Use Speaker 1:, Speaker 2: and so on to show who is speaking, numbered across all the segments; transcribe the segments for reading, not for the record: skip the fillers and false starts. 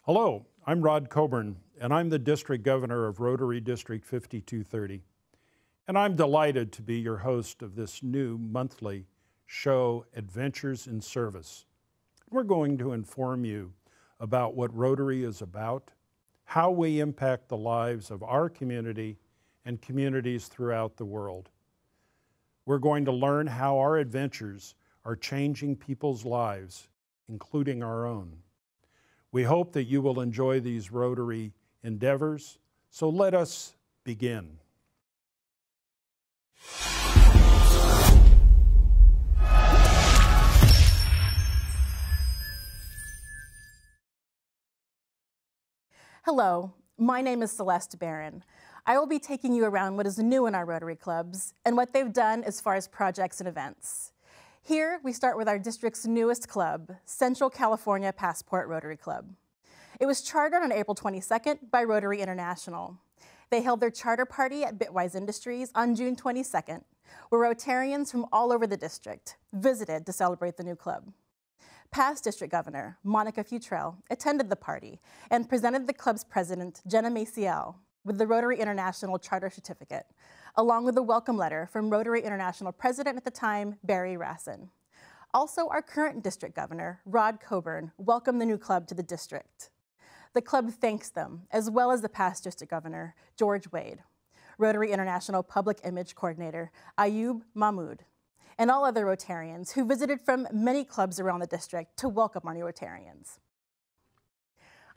Speaker 1: Hello, I'm Rod Coburn, and I'm the District Governor of Rotary District 5230. And I'm delighted to be your host of this new monthly show, Adventures in Service. We're going to inform you about what Rotary is about, how we impact the lives of our community and communities throughout the world. We're going to learn how our adventures are changing people's lives, including our own. We hope that you will enjoy these Rotary endeavors, so let us begin.
Speaker 2: Hello, my name is Celeste Barron. I will be taking you around what is new in our Rotary clubs and what they've done as far as projects and events. Here, we start with our district's newest club, Central California Passport Rotary Club. It was chartered on April 22nd by Rotary International. They held their charter party at Bitwise Industries on June 22nd, where Rotarians from all over the district visited to celebrate the new club. Past District Governor Monica Futrell attended the party and presented the club's president, Jena Maciel, with the Rotary International Charter Certificate, along with a welcome letter from Rotary International President at the time, Barry Rassin. Also, our current District Governor, Rod Coburn, welcomed the new club to the district. The club thanks them, as well as the past District Governor, George Wade, Rotary International Public Image Coordinator, Ayub Mahmoud, and all other Rotarians who visited from many clubs around the district to welcome our new Rotarians.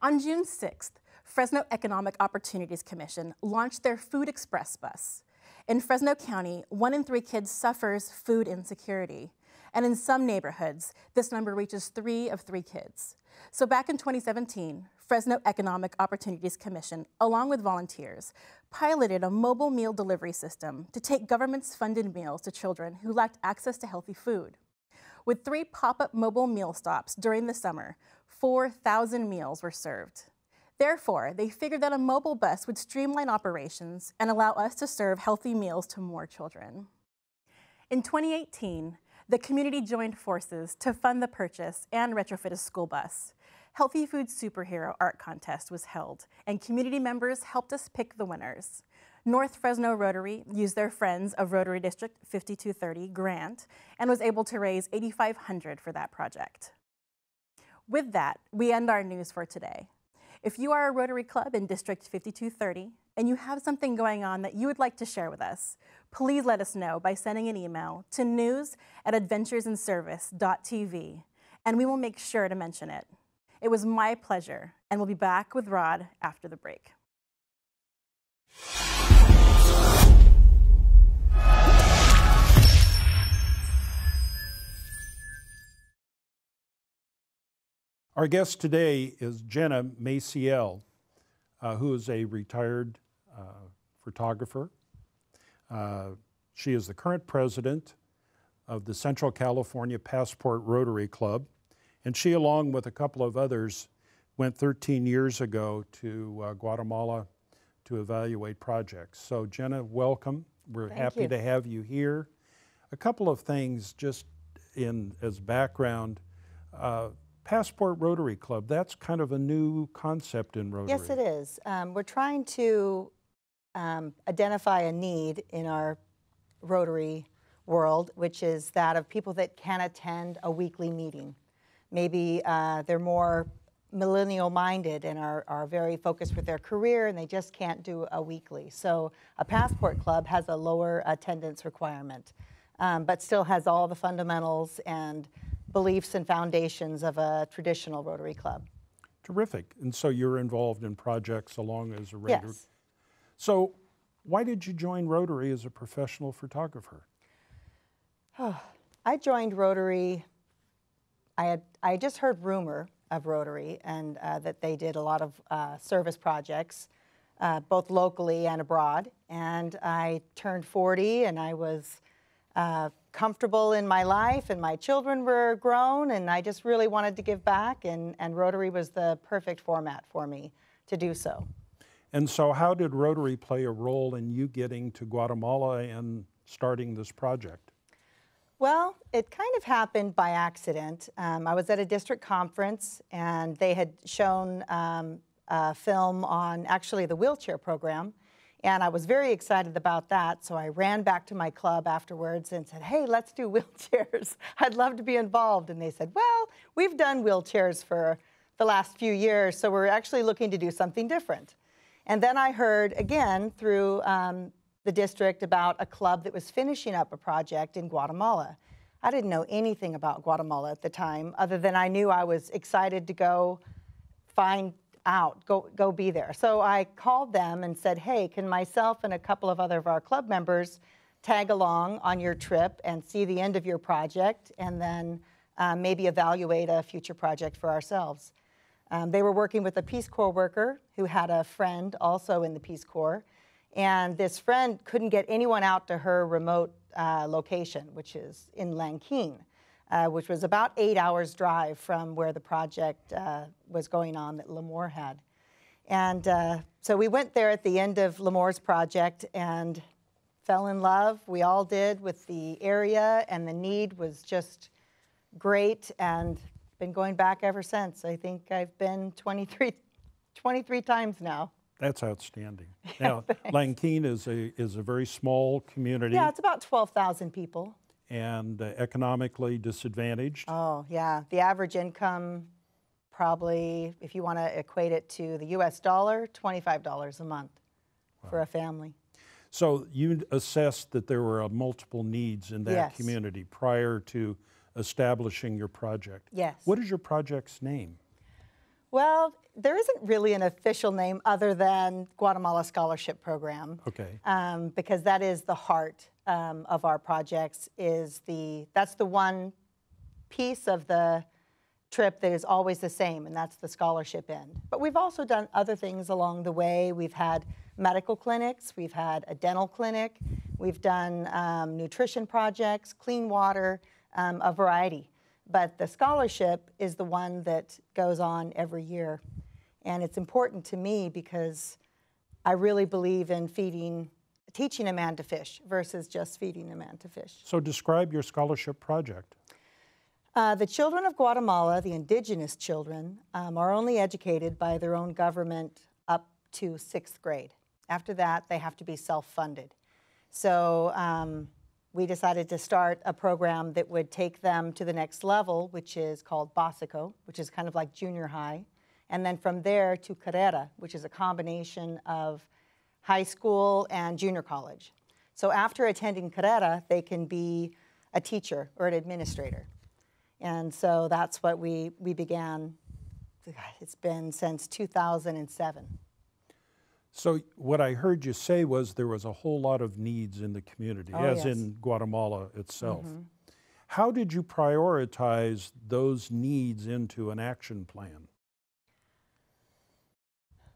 Speaker 2: On June 6th, Fresno Economic Opportunities Commission launched their Food Express bus. In Fresno County, 1 in 3 kids suffers food insecurity, and in some neighborhoods, this number reaches 3 of 3 kids. So back in 2017, Fresno Economic Opportunities Commission, along with volunteers, piloted a mobile meal delivery system to take government's funded meals to children who lacked access to healthy food. With 3 pop-up mobile meal stops during the summer, 4,000 meals were served. Therefore, they figured that a mobile bus would streamline operations and allow us to serve healthy meals to more children. In 2018, the community joined forces to fund the purchase and retrofit a school bus. Healthy Food Superhero Art Contest was held, and community members helped us pick the winners. North Fresno Rotary used their Friends of Rotary District 5230 grant and was able to raise $8,500 for that project. With that, we end our news for today. If you are a Rotary Club in District 5230 and you have something going on that you would like to share with us, please let us know by sending an email to news@adventuresinservice.tv, and we will make sure to mention it. It was my pleasure, and we'll be back with Rod after the break.
Speaker 1: Our guest today is Jena Maciel, who is a retired photographer. She is the current president of the Central California Passport Rotary Club, and she, along with a couple of others, went 13 years ago to Guatemala to evaluate projects. So Jena, welcome. We're happy to have you here. A couple of things just as background. Passport Rotary Club, that's kind of a new concept in Rotary.
Speaker 3: Yes, it is. We're trying to identify a need in our Rotary world, which is that of people that can attend a weekly meeting. Maybe they're more millennial-minded and are very focused with their career, and they just can't do a weekly. So a Passport Club has a lower attendance requirement, but still has all the fundamentals and beliefs and foundations of a traditional Rotary Club.
Speaker 1: Terrific. And so you're involved in projects along as a Rotary.
Speaker 3: Yes.
Speaker 1: So why did you join Rotary as a professional photographer?
Speaker 3: I joined Rotary, I just heard rumor of Rotary and that they did a lot of service projects, both locally and abroad. And I turned 40 and I was comfortable in my life, and my children were grown, and I just really wanted to give back, and Rotary was the perfect format for me to do so.
Speaker 1: And so how did Rotary play a role in you getting to Guatemala and starting this project?
Speaker 3: Well, it kind of happened by accident. I was at a district conference, and they had shown a film on actually the wheelchair program, and I was very excited about that, so I ran back to my club afterwards and said, hey, let's do wheelchairs. I'd love to be involved. And they said, well, we've done wheelchairs for the last few years, so we're actually looking to do something different. And then I heard, again, through the district about a club that was finishing up a project in Guatemala. I didn't know anything about Guatemala at the time, other than I knew I was excited to go find out, go be there. So I called them and said, hey, can myself and a couple of other of our club members tag along on your trip and see the end of your project, and then maybe evaluate a future project for ourselves. They were working with a Peace Corps worker who had a friend also in the Peace Corps, and this friend couldn't get anyone out to her remote location, which is in Lanquin, which was about 8 hours drive from where the project was going on that Lemoore had. And so we went there at the end of Lemoore's project and fell in love. We all did, with the area, and the need was just great, and been going back ever since. I think I've been 23 times now.
Speaker 1: That's outstanding. Now, Lanquin is a very small community.
Speaker 3: Yeah, it's about 12,000 people.
Speaker 1: And economically disadvantaged.
Speaker 3: Oh, yeah. The average income, probably, if you want to equate it to the US dollar, $25 a month for a family.
Speaker 1: So you assessed that there were multiple needs in that community prior to establishing your project.
Speaker 3: Yes.
Speaker 1: What is your project's name?
Speaker 3: Well, there isn't really an official name other than Guatemala Scholarship Program.
Speaker 1: Okay.
Speaker 3: Because that is the heart of our projects. That's the one piece of the trip that is always the same, and that's the scholarship end. But we've also done other things along the way. We've had medical clinics, we've had a dental clinic, we've done nutrition projects, clean water, a variety. But the scholarship is the one that goes on every year. And it's important to me because I really believe in teaching a man to fish versus just feeding a man to fish.
Speaker 1: So describe your scholarship project.
Speaker 3: The children of Guatemala, the indigenous children, are only educated by their own government up to 6th grade. After that, they have to be self-funded. So we decided to start a program that would take them to the next level, which is called Básico, which is kind of like junior high. And then from there to Carrera, which is a combination of high school and junior college. So after attending Carrera, they can be a teacher or an administrator. And so that's what we began. It's been since 2007.
Speaker 1: So what I heard you say was there was a whole lot of needs in the community, as in Guatemala itself. Mm-hmm. How did you prioritize those needs into an action plan?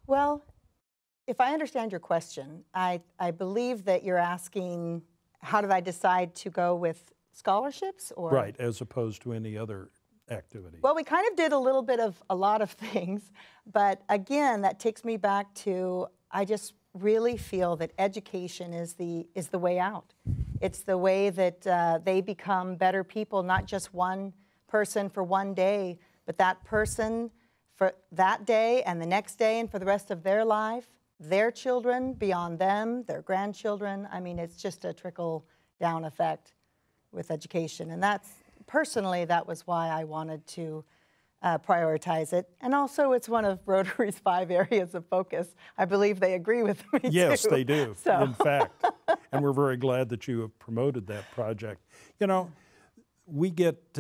Speaker 3: Well, if I understand your question, I believe that you're asking, how did I decide to go with scholarships? Or?
Speaker 1: Right, as opposed to any other activity.
Speaker 3: Well, we kind of did a little bit of a lot of things, but again, that takes me back to, I just really feel that education is the way out. It's the way that they become better people, not just one person for one day, but that person for that day and the next day and for the rest of their life, their children, beyond them, their grandchildren. I mean, it's just a trickle-down effect with education. And personally, that was why I wanted to prioritize it. And also, it's one of Rotary's 5 areas of focus. I believe they agree with me,
Speaker 1: Yes,
Speaker 3: too.
Speaker 1: they do,
Speaker 3: So.
Speaker 1: In fact. And we're very glad that you have promoted that project. You know, we get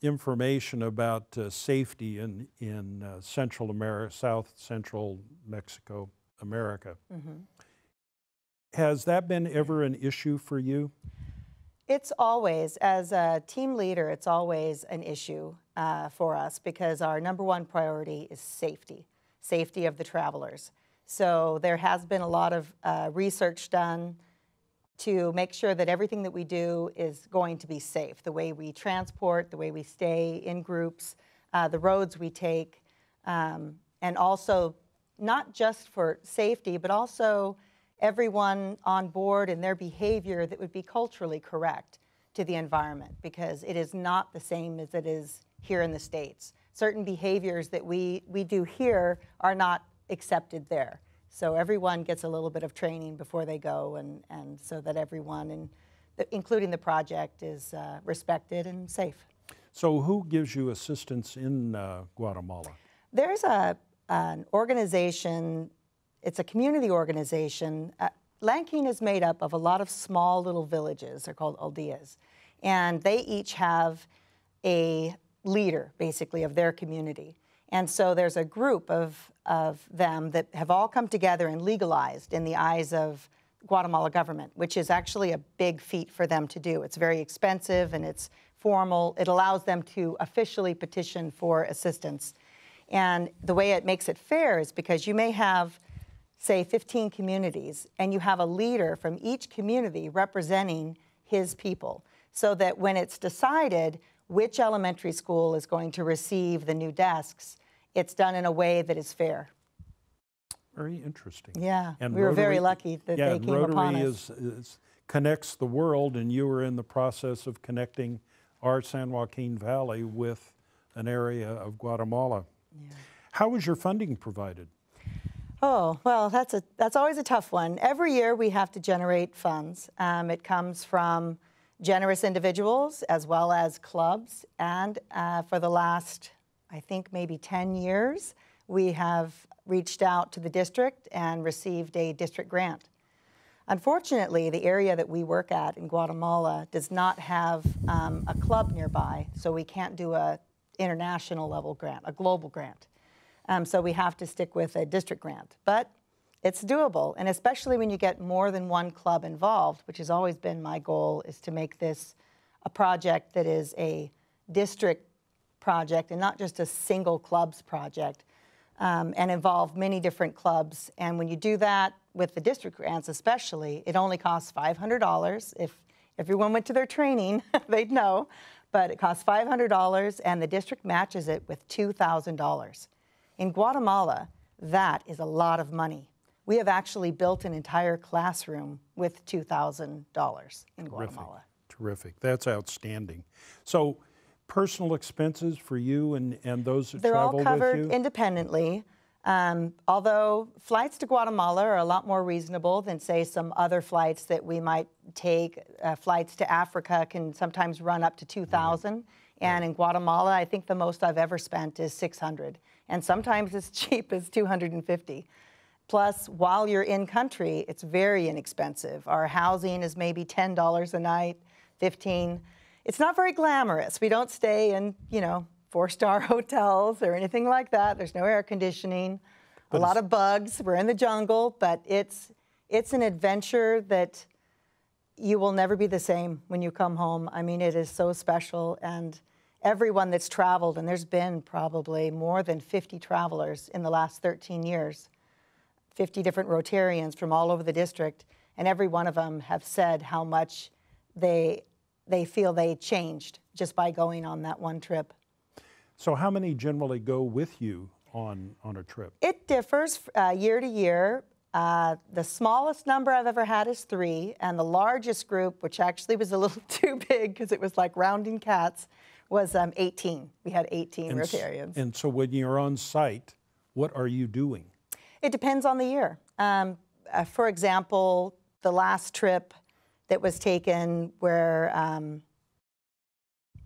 Speaker 1: information about safety in Central America, South Central Mexico, America. Mm-hmm. Has that been ever an issue for you?
Speaker 3: It's always, as a team leader, it's always an issue for us because our #1 priority is safety of the travelers. So there has been a lot of research done to make sure that everything that we do is going to be safe, the way we transport, the way we stay in groups, the roads we take, and also not just for safety, but also everyone on board and their behavior that would be culturally correct. to the environment, because it is not the same as it is here in the States. Certain behaviors that we do here are not accepted there. So everyone gets a little bit of training before they go, and so that everyone, including the project, is respected and safe.
Speaker 1: So who gives you assistance in Guatemala?
Speaker 3: There's an organization, it's a community organization. Lanking is made up of a lot of small little villages. They're called aldeas. And they each have a leader, basically, of their community. And so there's a group of them that have all come together and legalized in the eyes of Guatemala government, which is actually a big feat for them to do. It's very expensive and it's formal. It allows them to officially petition for assistance. And the way it makes it fair is because you may have, say, 15 communities, and you have a leader from each community representing his people, so that when it's decided which elementary school is going to receive the new desks, it's done in a way that is fair.
Speaker 1: Very interesting.
Speaker 3: Yeah,
Speaker 1: and
Speaker 3: we were
Speaker 1: Rotary,
Speaker 3: very lucky that they came upon us.
Speaker 1: Rotary connects the world, and you were in the process of connecting our San Joaquin Valley with an area of Guatemala. Yeah. How was your funding provided?
Speaker 3: Oh, well, that's always a tough one. Every year we have to generate funds. It comes from generous individuals as well as clubs, and for the last, I think, maybe 10 years, we have reached out to the district and received a district grant. Unfortunately, the area that we work at in Guatemala does not have a club nearby, so we can't do a international level grant, a global grant. So we have to stick with a district grant. But it's doable, and especially when you get more than one club involved, which has always been my goal, is to make this a project that is a district project and not just a single club's project, and involve many different clubs. And when you do that with the district grants especially, it only costs $500. If everyone went to their training, they'd know, but it costs $500, and the district matches it with $2,000. In Guatemala, that is a lot of money. We have actually built an entire classroom with $2,000 in Guatemala.
Speaker 1: Terrific. That's outstanding. So personal expenses for you and those that
Speaker 3: They're
Speaker 1: travel with you?
Speaker 3: all covered independently. Although flights to Guatemala are a lot more reasonable than, say, some other flights that we might take. Flights to Africa can sometimes run up to $2,000. Right. And in Guatemala, I think the most I've ever spent is $600. And sometimes it's cheap as $250. Plus, while you're in country, it's very inexpensive. Our housing is maybe $10 a night, $15. It's not very glamorous. We don't stay in, 4-star hotels or anything like that. There's no air conditioning, a lot of bugs. We're in the jungle, but it's an adventure that you will never be the same when you come home. I mean, it is so special, and everyone that's traveled, and there's been probably more than 50 travelers in the last 13 years, 50 different Rotarians from all over the district, and every one of them have said how much they feel they changed just by going on that one trip.
Speaker 1: So how many generally go with you on a trip? It
Speaker 3: differs year to year. The smallest number I've ever had is 3, and the largest group, which actually was a little too big because it was like rounding cats, was 18. We had 18 Rotarians.
Speaker 1: And so when you're on site, what are you doing?
Speaker 3: It depends on the year. For example, the last trip that was taken where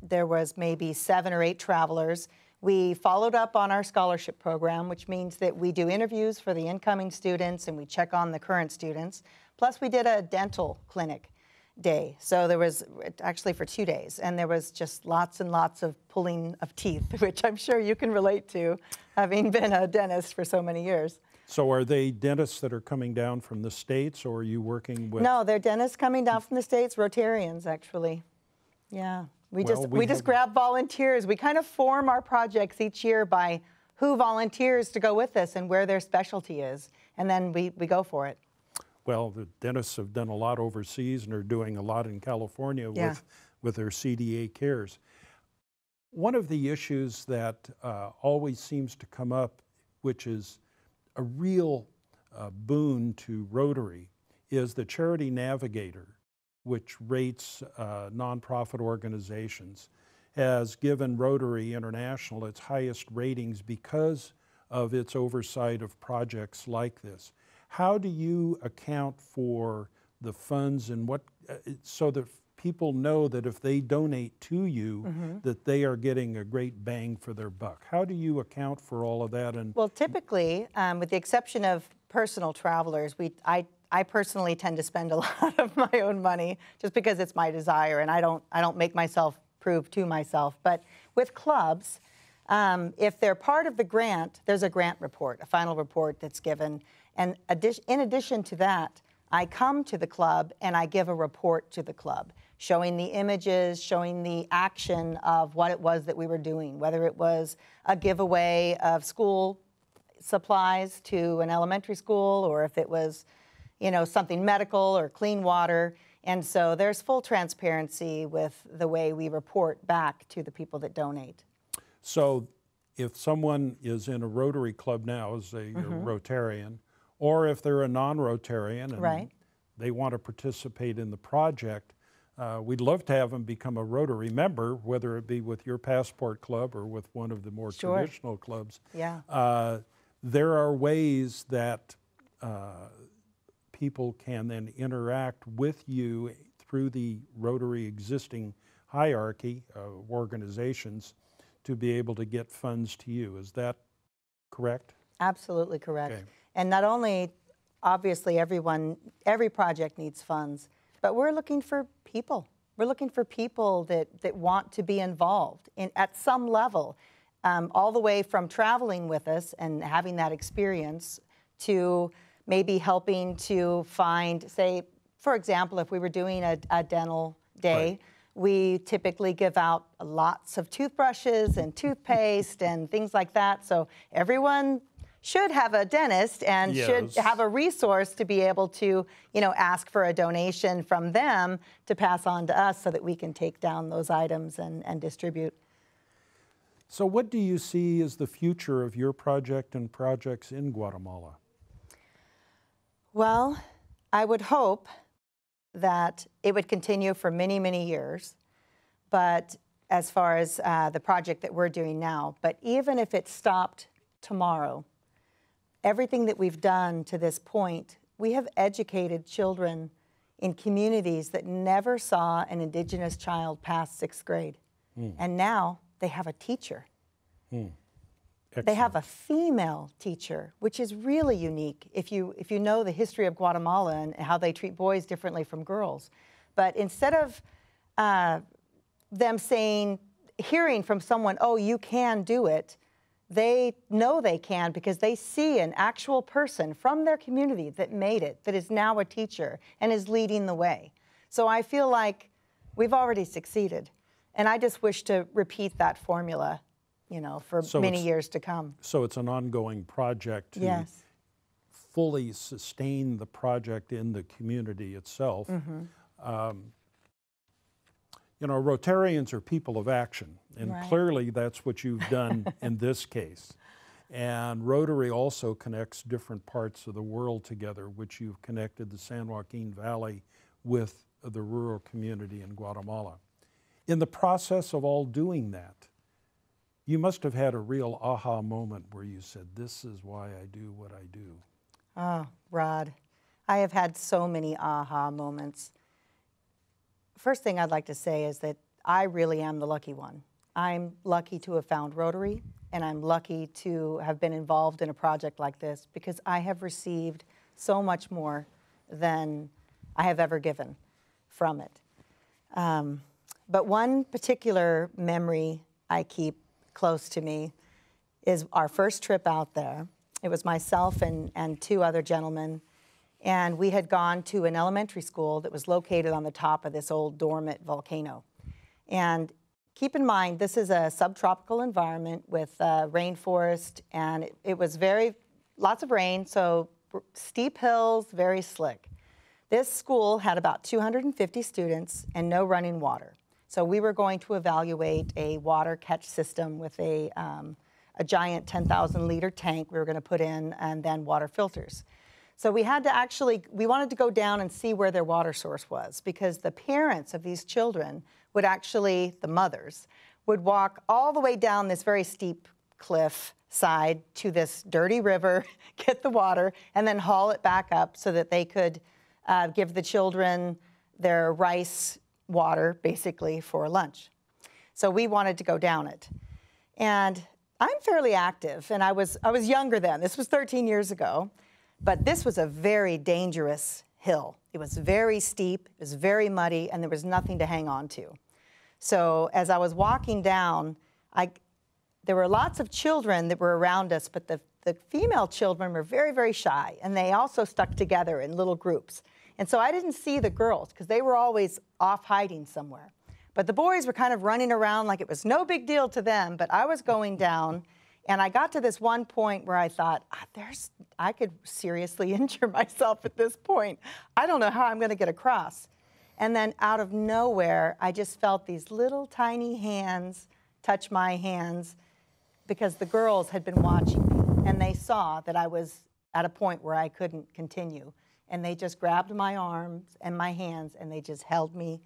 Speaker 3: there was maybe 7 or 8 travelers, we followed up on our scholarship program, which means that we do interviews for the incoming students and we check on the current students. Plus, we did a dental clinic day. So there was actually for 2 days, and there was just lots and lots of pulling of teeth, which I'm sure you can relate to, having been a dentist for so many years.
Speaker 1: So are they dentists that are coming down from the States, or are you working with?
Speaker 3: No, they're dentists coming down from the States, Rotarians, actually. Yeah, we just grab volunteers. We kind of form our projects each year by who volunteers to go with us and where their specialty is, and then we go for it.
Speaker 1: Well, the dentists have done a lot overseas and are doing a lot in California with their CDA cares. One of the issues that always seems to come up, which is a real boon to Rotary, is the Charity Navigator, which rates nonprofit organizations, has given Rotary International its highest ratings because of its oversight of projects like this. How do you account for the funds and what, so that people know that if they donate to you, that they are getting a great bang for their buck? How do you account for all of that? And
Speaker 3: well, typically, with the exception of personal travelers, I personally tend to spend a lot of my own money just because it's my desire, and I don't make myself prove to myself. But with clubs, if they're part of the grant, there's a grant report, a final report that's given. And in addition to that, I come to the club and I give a report to the club, showing the images, showing the action of what it was that we were doing, whether it was a giveaway of school supplies to an elementary school, or if it was, you know, something medical or clean water. And so there's full transparency with the way we report back to the people that donate.
Speaker 1: so if someone is in a Rotary Club now as a Rotarian, or if they're a non-Rotarian and they want to participate in the project, we'd love to have them become a Rotary member, whether it be with your Passport Club or with one of the more traditional clubs.
Speaker 3: Yeah.
Speaker 1: There are ways that people can then interact with you through the Rotary existing hierarchy of organizations to be able to get funds to you. Is that correct?
Speaker 3: Absolutely correct.
Speaker 1: Okay.
Speaker 3: And not only, obviously, every project needs funds, but we're looking for people. We're looking for people that want to be involved at some level, all the way from traveling with us and having that experience to maybe helping to find, say, for example, if we were doing a dental day, we typically give out lots of toothbrushes and toothpaste and things like that. So everyone should have a dentist and should have a resource to be able to, you know, ask for a donation from them to pass on to us so that we can take down those items and distribute.
Speaker 1: So what do you see as the future of your project and projects in Guatemala?
Speaker 3: Well, I would hope that it would continue for many, many years, but as far as the project that we're doing now, but even if it stopped tomorrow, everything that we've done to this point, we have educated children in communities that never saw an Indigenous child pass 6th grade. And now they have a teacher. They have a female teacher, which is really unique if you know the history of Guatemala and how they treat boys differently from girls. But instead of them hearing from someone, oh, you can do it, they know they can because they see an actual person from their community that made it, that is now a teacher and is leading the way. So I feel like we've already succeeded. And I just wish to repeat that formula, you know, for many years to come. So
Speaker 1: it's an ongoing project to fully sustain the project in the community itself. You know, Rotarians are people of action, and clearly that's what you've done in this case. And Rotary also connects different parts of the world together, which you've connected the San Joaquin Valley with the rural community in Guatemala. In the process of all doing that, you must have had a real aha moment where you said, this is why I do what I do.
Speaker 3: Oh, Rod, I have had so many aha moments. First thing I'd like to say is that I really am the lucky one. I'm lucky to have found Rotary, and I'm lucky to have been involved in a project like this because I have received so much more than I have ever given from it. But one particular memory I keep close to me is our first trip out there. It was myself and 2 other gentlemen, and we had gone to an elementary school that was located on the top of this old dormant volcano. And keep in mind, this is a subtropical environment with rainforest, and it was lots of rain, so steep hills, very slick. This school had about 250 students and no running water. So we were going to evaluate a water catch system with a giant 10,000 liter tank we were going to put in and then water filters. So we had to actually, we wanted to go down and see where their water source was, because the parents of these children would actually, the mothers, would walk all the way down this very steep cliff side to this dirty river, get the water, and then haul it back up so that they could give the children their rice water, basically, for lunch. So we wanted to go down it. And I'm fairly active, and I was younger then. This was 13 years ago. But this was a very dangerous hill. It was very steep, it was very muddy, and there was nothing to hang on to. So as I was walking down, there were lots of children that were around us, but the female children were very, very shy, and they also stuck together in little groups. And so I didn't see the girls, because they were always off hiding somewhere. But the boys were kind of running around like it was no big deal to them, but I was going down. And I got to this one point where I thought, I could seriously injure myself at this point. I don't know how I'm going to get across. And then out of nowhere, I just felt these little tiny hands touch my hands, because the girls had been watching me, and they saw that I was at a point where I couldn't continue. And they just grabbed my arms and my hands, and they just held me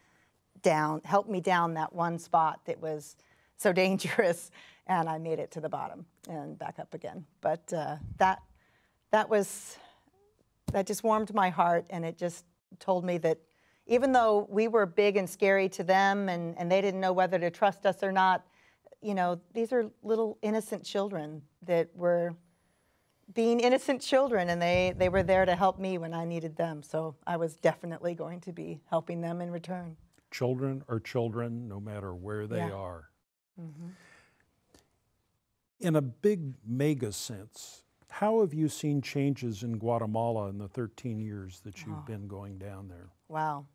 Speaker 3: down, helped me down that one spot that was so dangerous. And I made it to the bottom and back up again. But that just warmed my heart, and it just told me that even though we were big and scary to them, and they didn't know whether to trust us or not, you know, these are little innocent children that were being innocent children, and they were there to help me when I needed them. So I was definitely going to be helping them in return.
Speaker 1: Children are children, no matter where they are.
Speaker 3: Mm-hmm.
Speaker 1: In a big mega sense, how have you seen changes in Guatemala in the 13 years that you've been going down there?
Speaker 3: Wow.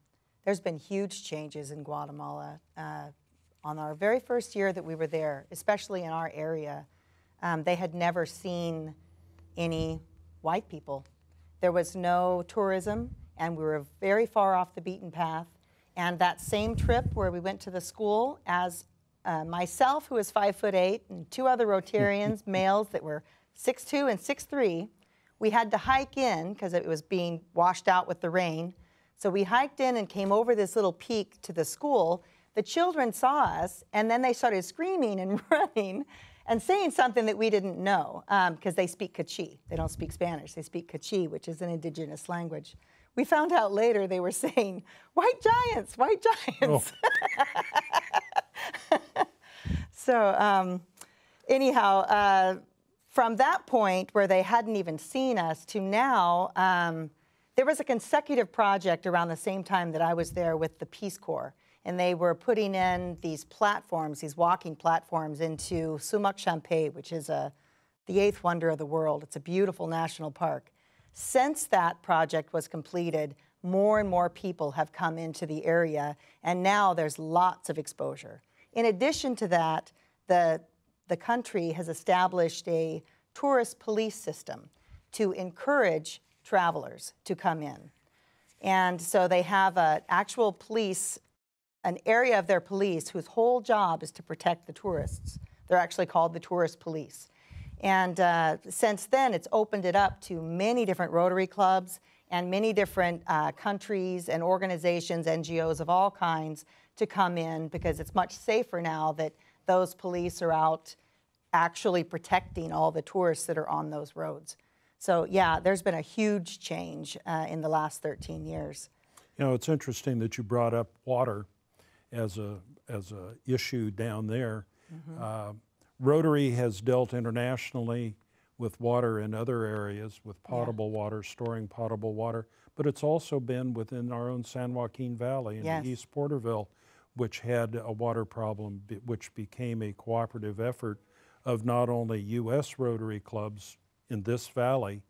Speaker 3: There's been huge changes in Guatemala. On our very first year that we were there, especially in our area, they had never seen any white people. There was no tourism, and we were very far off the beaten path. And that same trip where we went to the school, as myself, who was 5'8", and two other Rotarians, males that were 6'2" and 6'3", we had to hike in because it was being washed out with the rain. So we hiked in and came over this little peak to the school. The children saw us, and then they started screaming and running and saying something that we didn't know, because they speak K'chi'. They don't speak Spanish. They speak K'chi', which is an indigenous language. We found out later they were saying, "White giants, white giants." Oh. So anyhow, from that point where they hadn't even seen us to now, there was a consecutive project around the same time that I was there with the Peace Corps. And they were putting in these platforms, these walking platforms, into Sumac Champey, which is the 8th wonder of the world. It's a beautiful national park. Since that project was completed, more and more people have come into the area, and now there's lots of exposure. In addition to that, the country has established a tourist police system to encourage travelers to come in. And so they have an actual police, an area of their police whose whole job is to protect the tourists. They're actually called the tourist police. And since then, it's opened it up to many different Rotary clubs and many different countries and organizations, NGOs of all kinds, to come in, because it's much safer now that those police are out actually protecting all the tourists that are on those roads. So yeah, there's been a huge change in the last 13 years.
Speaker 1: You know, it's interesting that you brought up water as a issue down there. Mm-hmm. Rotary has dealt internationally with water in other areas, with potable water, storing potable water, but it's also been within our own San Joaquin Valley in East Porterville, which had a water problem, which became a cooperative effort of not only U.S. Rotary clubs in this valley,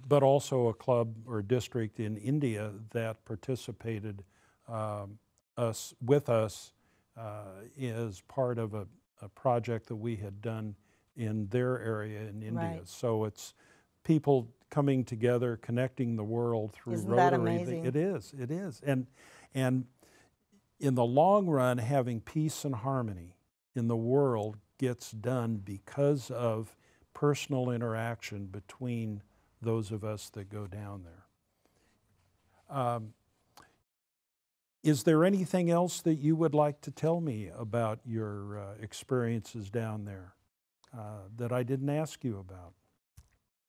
Speaker 1: but also a club or district in India that participated with us as part of a project that we had done in their area in India.
Speaker 3: Right.
Speaker 1: So it's people coming together, connecting the world through
Speaker 3: Isn't
Speaker 1: Rotary.
Speaker 3: that amazing?
Speaker 1: It is. And in the long run, having peace and harmony in the world gets done because of personal interaction between those of us that go down there. Is there anything else that you would like to tell me about your experiences down there that I didn't ask you about?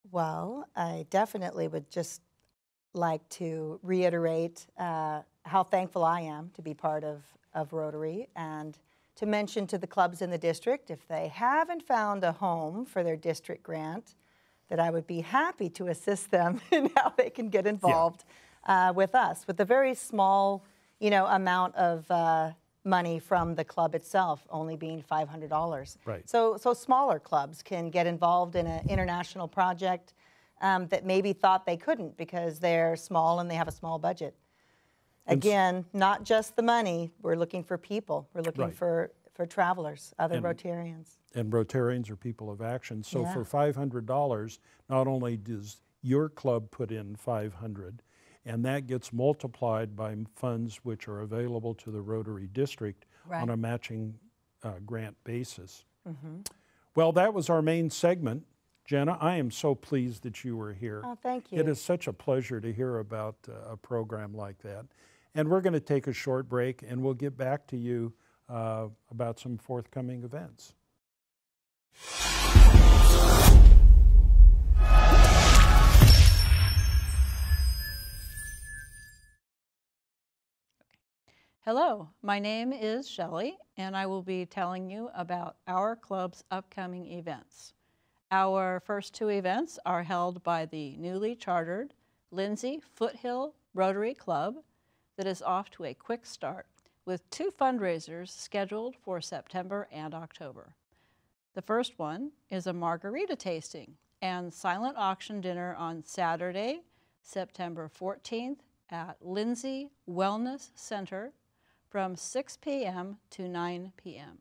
Speaker 3: Well, I definitely would just like to reiterate how thankful I am to be part of Rotary, and to mention to the clubs in the district, if they haven't found a home for their district grant, that I would be happy to assist them in how they can get involved with us, with a very small, amount of money from the club itself, only being $500.
Speaker 1: Right.
Speaker 3: So smaller clubs can get involved in an international project that maybe thought they couldn't because they're small and they have a small budget. Again, not just the money. We're looking for people. We're looking for travelers, other Rotarians.
Speaker 1: And Rotarians are people of action. So
Speaker 3: Yeah.
Speaker 1: for $500, not only does your club put in $500, and that gets multiplied by funds which are available to the Rotary District on a matching grant basis. Well, that was our main segment. Jena, I am so pleased that you were here.
Speaker 3: Oh, thank you.
Speaker 1: It is such a pleasure to hear about a program like that. And we're going to take a short break, and we'll get back to you about some forthcoming events.
Speaker 4: Hello, my name is Shelley, and I will be telling you about our club's upcoming events. Our first two events are held by the newly chartered Lindsay Foothill Rotary Club that is off to a quick start with two fundraisers scheduled for September and October. The first one is a margarita tasting and silent auction dinner on Saturday, September 14th at Lindsay Wellness Center from 6 p.m. to 9 p.m.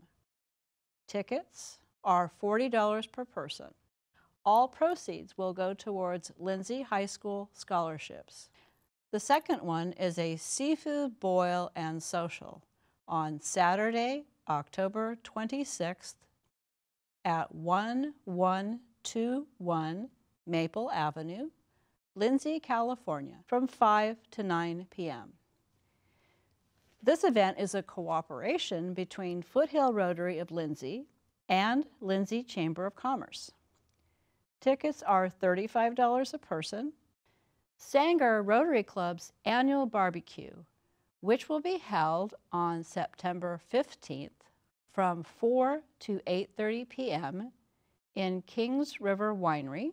Speaker 4: Tickets are $40 per person. All proceeds will go towards Lindsay High School scholarships. The second one is a seafood boil and social on Saturday, October 26th at 1121 Maple Avenue, Lindsay, California, from 5 to 9 p.m. This event is a cooperation between Foothill Rotary of Lindsay and Lindsay Chamber of Commerce. Tickets are $35 a person. Sanger Rotary Club's annual barbecue, which will be held on September 15th from 4 to 8:30 p.m. in Kings River Winery.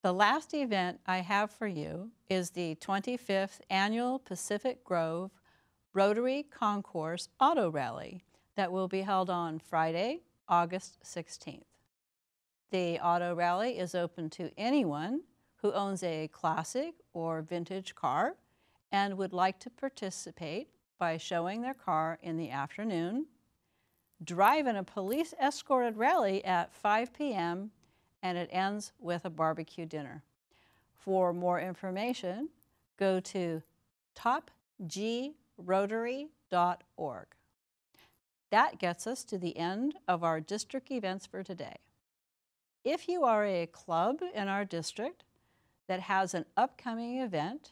Speaker 4: The last event I have for you is the 25th Annual Pacific Grove Rotary Concourse Auto Rally that will be held on Friday, August 16th. The auto rally is open to anyone who owns a classic or vintage car and would like to participate by showing their car in the afternoon, drive in a police-escorted rally at 5 p.m., and it ends with a barbecue dinner. For more information, go to topgrotary.org. That gets us to the end of our district events for today. If you are a club in our district that has an upcoming event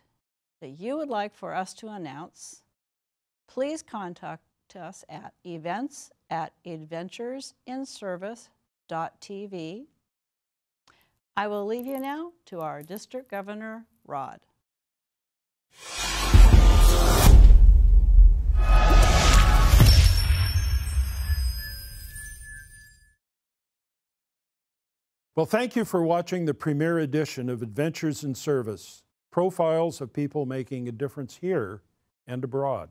Speaker 4: that you would like for us to announce, please contact us at events@adventuresinservice.tv. I will leave you now to our District Governor, Rod.
Speaker 1: Well, thank you for watching the premiere edition of Adventures in Service, profiles of people making a difference here and abroad.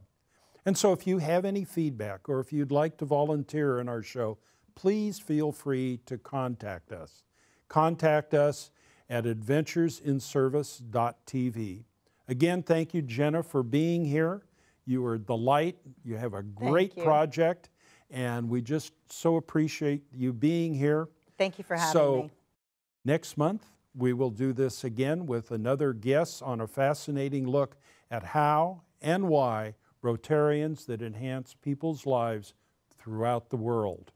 Speaker 1: And so if you have any feedback or if you'd like to volunteer in our show, please feel free to contact us. Contact us at adventuresinservice.tv. Again, thank you, Jena, for being here. You are the light. You have a great project, and we just so appreciate you being here.
Speaker 3: Thank you for having me.
Speaker 1: Next month, we will do this again with another guest on a fascinating look at how and why Rotarians that enhance people's lives throughout the world.